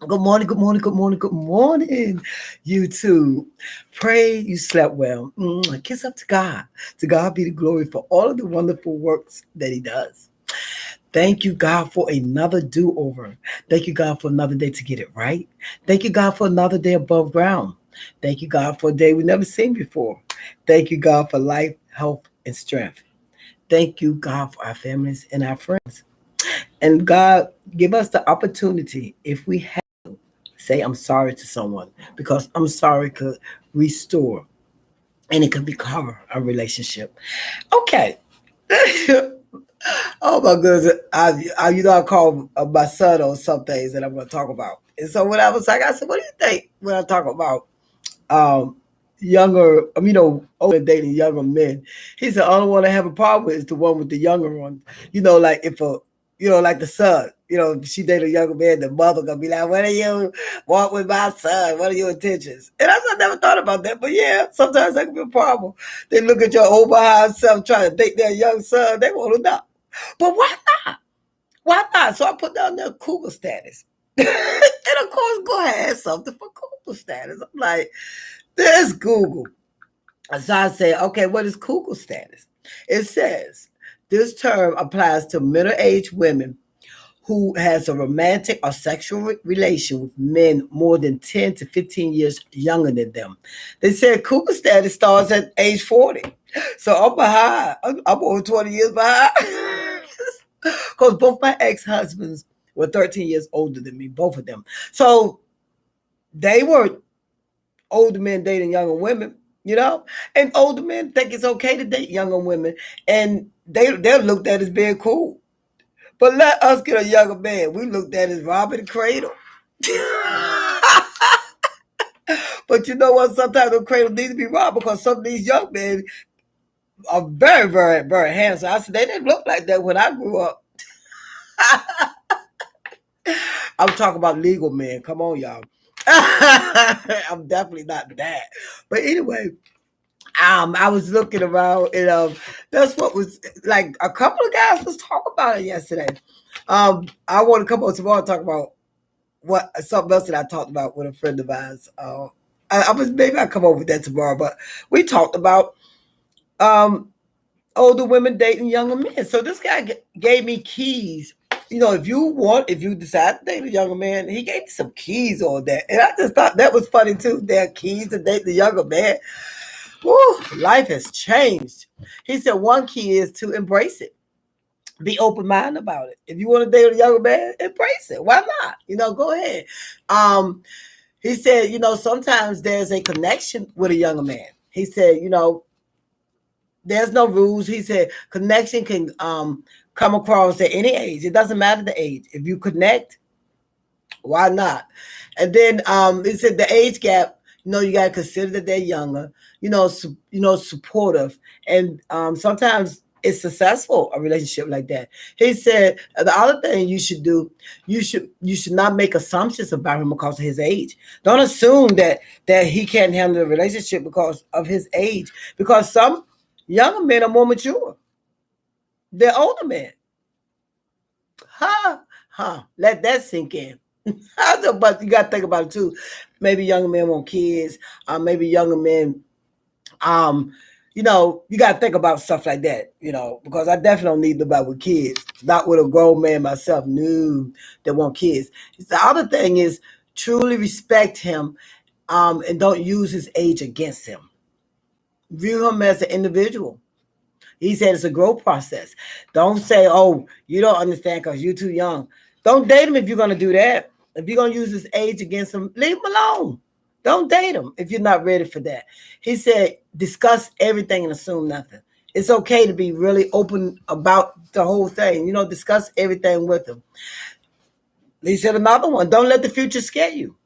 Good morning, good morning, good morning, good morning, YouTube. Pray you slept well. Kiss up to God. To God be the glory for all of the wonderful works that He does. Thank you, God, for another do over. Thank you, God, for another day to get it right. Thank you, God, for another day above ground. Thank you, God, for a day we never seen before. Thank you, God, for life, health, and strength. Thank you, God, for our families and our friends. And God, give us the opportunity, if we have, say I'm sorry to someone, because I'm sorry could restore and it could recover a relationship. Okay. Oh my goodness. I call my son on some things that I'm going to talk about. And so when I was like, I said, what do you think when I talk about um, younger, older dating younger men? He said, only one I have a problem with is the one with the younger one. Like if like the son, she dated a younger man, the mother gonna be like, what are you want with my son? What are your intentions? And I never thought about that, but yeah, sometimes that can be a problem. They look at your old behind self trying to date their young son, they want to know. But why not? Why not? So I put down there Cougar Status. And of course, go ahead something for Cougar Status. I'm like, there's Google. So I say, okay, what is Cougar Status? It says this term applies to middle-aged women who has a romantic or sexual relation with men more than 10 to 15 years younger than them. They said Cougar Status starts at age 40. So I'm behind. I'm over 20 years behind. Because both my ex-husbands were 13 years older than me, both of them. So they were older men dating younger women, and older men think it's okay to date younger women, and they're looked at as being cool. But let us get a younger man. We looked at as robbing the cradle. But you know what? Sometimes the cradle needs to be robbed because some of these young men are very, very, very handsome. I said they didn't look like that when I grew up. I'm talking about legal men. Come on, y'all. I'm definitely not that. But anyway, I was looking around and that's what was like a couple of guys was talking about it yesterday. I want to come on tomorrow and talk about what something else that I talked about with a friend of ours. I was maybe I'll come over with that tomorrow, but we talked about um older women dating younger men. So this guy gave me keys. If you decide to date a younger man, he gave me some keys on that. And I just thought that was funny too. There are keys to date the younger man. Woo, life has changed. He said one key is to embrace it. Be open minded about it. If you want to date a younger man, embrace it. Why not? Go ahead. Um, he said, sometimes there's a connection with a younger man. He said, there's no rules. He said connection can come across at any age. It doesn't matter the age. If you connect, why not? And then he said the age gap. You got to consider that they're younger. Supportive, and sometimes it's successful a relationship like that. He said the other thing you should do, you should not make assumptions about him because of his age. Don't assume that he can't handle the relationship because of his age. Because some younger men are more mature. They're older men. Let that sink in. But you got to think about it too. Maybe younger men want kids. Maybe younger men, um, you got to think about stuff like that. Because I definitely don't need nobody with kids. Not with a grown man myself. No, that want kids. The other thing is truly respect him, and don't use his age against him. View him as an individual. He said it's a growth process. Don't say, oh, you don't understand because you're too young. Don't date him if you're going to do that. If you're going to use his age against him, leave him alone. Don't date him if you're not ready for that. He said, discuss everything and assume nothing. It's okay to be really open about the whole thing. Discuss everything with him. He said another one, don't let the future scare you.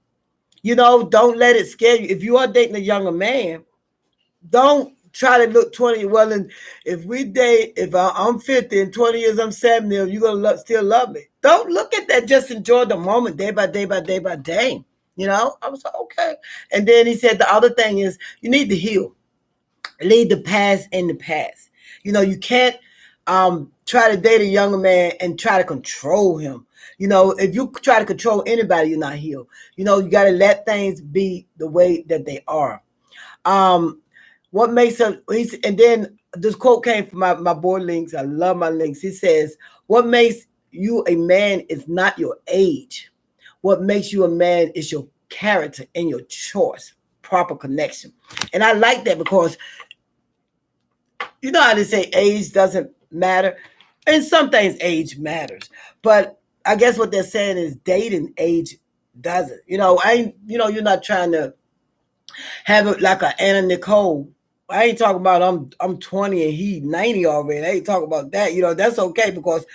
Don't let it scare you. If you are dating a younger man, don't try to look 20. Well, and if I'm 50 and 20 years I'm 70, you're going to still love me. Don't look at that. Just enjoy the moment day by day by day by day. I was like, okay. And then he said the other thing is you need to heal. Leave the past in the past. You can't try to date a younger man and try to control him. You know, if you try to control anybody, you're not healed. You know, you got to let things be the way that they are. Um, what makes a and then this quote came from my boy Links. I love my Links. He says, "What makes you a man is not your age. What makes you a man is your character and your choice, proper connection." And I like that because you know how they say age doesn't matter. In some things, age matters, but I guess what they're saying is dating age doesn't. You know, I ain't. You know, you're not trying to have it like a Anna Nicole. I ain't talking about I'm 20 and he 90 already. I ain't talking about that. You know, that's okay because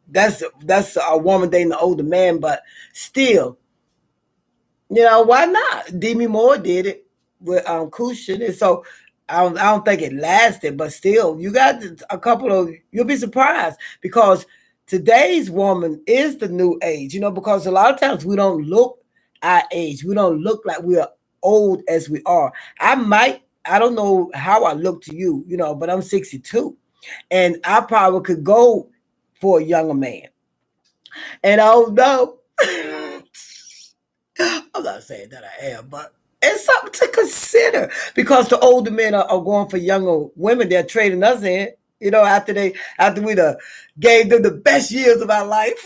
that's a woman dating an older man, but still, you know, why not? Demi Moore did it with Cushion. And so I don't think it lasted, but still, you got a couple of, you'll be surprised because today's woman is the new age, you know, because a lot of times we don't look our age. We don't look like we are old as we are. I don't know how I look to you, you know, but I'm 62 and I probably could go for a younger man. And I don't know. I'm not saying that I am, but it's something to consider because the older men are going for younger women. They're trading us in. You know, after we gave them the best years of our life.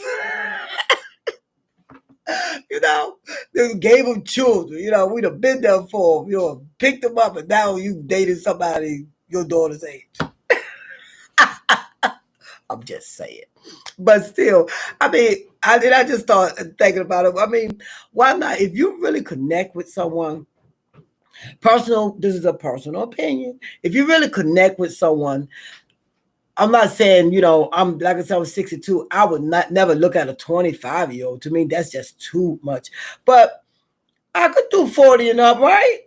You know, they gave them children. You know, we'd have been there for them. You know, picked them up, and now you dated somebody your daughter's age. I'm just saying. But still, I mean, I just started thinking about it. I mean, why not? If you really connect with someone, this is a personal opinion. If you really connect with someone, I'm not saying, you know, I'm like I said, I was 62. I would not never look at a 25-year-old. To me, that's just too much. But I could do 40 and up, right?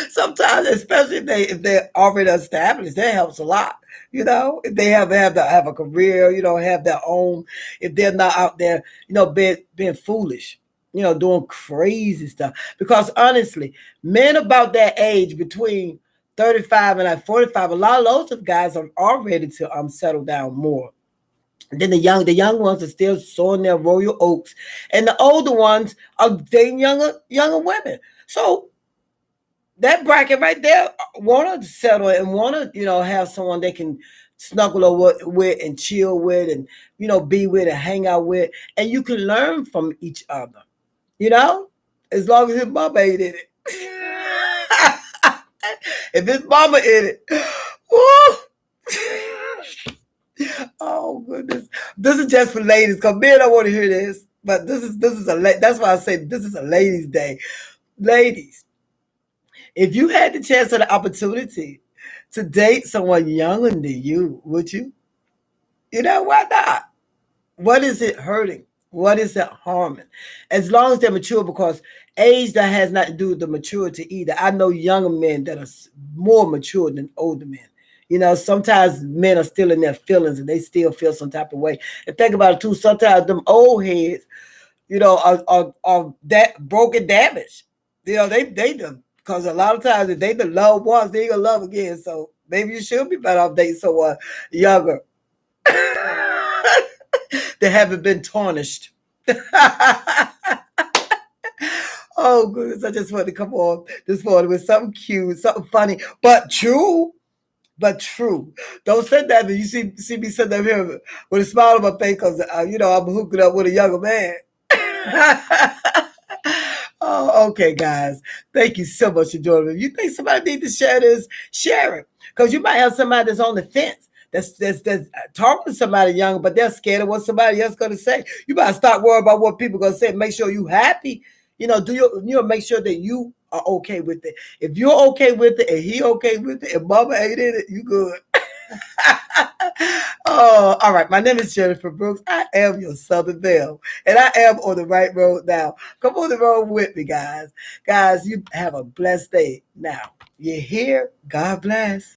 Sometimes, especially if they're already established, that helps a lot. You know, if they have a career, you know, have their own. If they're not out there, you know, being foolish, you know, doing crazy stuff. Because honestly, men about that age between 35 and like 45, a lot of those guys are ready to settle down more. And then the young ones are still sowing their royal oats, and the older ones are dating younger women. So that bracket right there want to settle and want to, you know, have someone they can snuggle over with and chill with and, you know, be with and hang out with. And you can learn from each other, you know, as long as his mama ain't in it. If his mama in it, woo! Oh goodness, this is just for ladies because men don't want to hear this. But that's why I say this is a ladies' day, ladies. If you had the chance or the opportunity to date someone younger than you, would you? You know, why not? What is it hurting? What is it harming? As long as they're mature, because age that has not to do with the maturity either. I know younger men that are more mature than older men. You know, sometimes men are still in their feelings and they still feel some type of way. And think about it too, sometimes them old heads, you know, are that broken damage. You know, they because a lot of times if they the love once, they ain't gonna love again. So maybe you should be better off dating someone younger. They haven't been tarnished. Oh goodness, I just wanted to come on this morning with something cute, something funny, but true. But true. Don't say that. You see me sitting up here with a smile on my face because you know I'm hooking up with a younger man. Oh, okay, guys. Thank you so much for joining me. If you think somebody needs to share this, share it. Because you might have somebody that's on the fence. That's talking to somebody younger, but they're scared of what somebody else going to say. You better stop worrying about what people going to say. Make sure you happy. You know, make sure that you are okay with it. If you're okay with it and he okay with it and mama ain't in it, you good. Oh, all right. My name is Jennifer Brooks. I am your Southern Belle, and I am on the right road now. Come on the road with me, guys. Guys, you have a blessed day. Now, you're here. God bless.